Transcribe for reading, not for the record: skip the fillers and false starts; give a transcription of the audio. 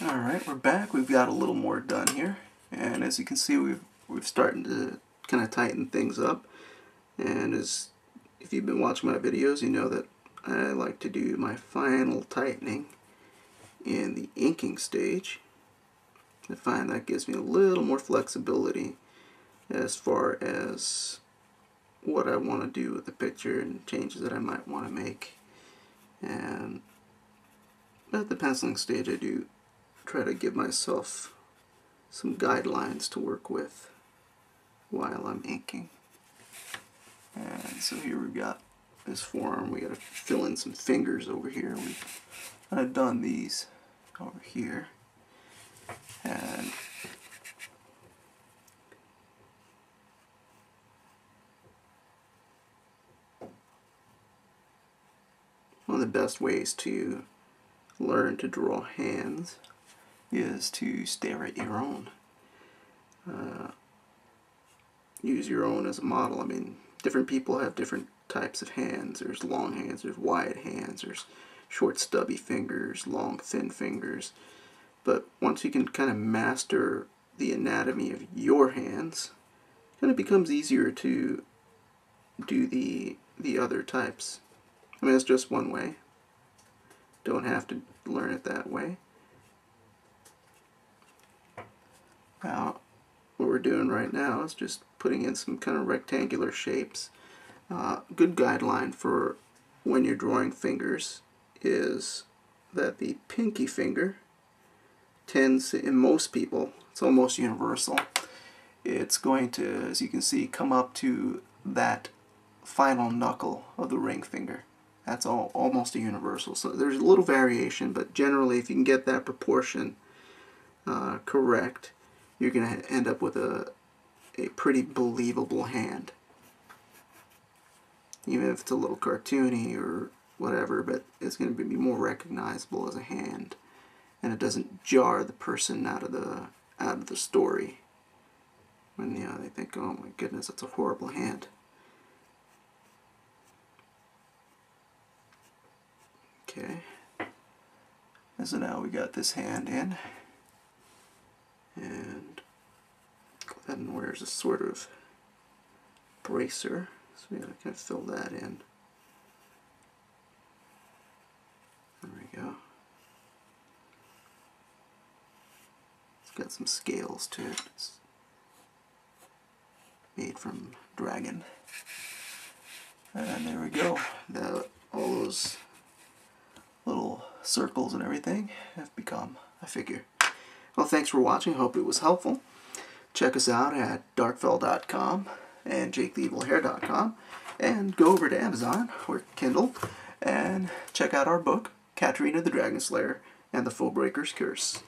Alright, we're back. We've got a little more done here. And as you can see, we've started to kind of tighten things up. And if you've been watching my videos, you know that I like to do my final tightening in the inking stage. I find that gives me a little more flexibility as far as what I want to do with the picture and changes that I might want to make. And at the penciling stage, I do try to give myself some guidelines to work with while I'm inking. And so here we've got this forearm. We got to fill in some fingers over here. I've done these over here, and one of the best ways to learn to draw hands is to stare at your own. Use your own as a model. I mean, different people have different types of hands. There's long hands, there's wide hands, there's short stubby fingers, long thin fingers. But once you can kind of master the anatomy of your hands, it kind of becomes easier to do the other types. I mean, it's just one way. Don't have to learn it that way. Now, what we're doing right now is just putting in some kind of rectangular shapes. Good guideline for when you're drawing fingers is that the pinky finger tends to, in most people, it's almost universal, it's going to, as you can see, come up to that final knuckle of the ring finger. That's almost a universal. So there's a little variation, but generally if you can get that proportion correct, you're going to end up with a pretty believable hand. Even if it's a little cartoony or whatever, but it's going to be more recognizable as a hand, and it doesn't jar the person out of the story when they think, oh my goodness, that's a horrible hand. Okay, and so now we got this hand in, and go ahead and wears a sort of bracer, so we gotta kind of fill that in. There we go. It's got some scales to it. It's made from dragon. And there we go. All those little circles and everything have become a figure. Well, thanks for watching. Hope it was helpful. Check us out at darkfell.com and jaketheevilhair.com, and go over to Amazon or Kindle and check out our book, Katarina the Dragon Slayer and the Full Breaker's Curse.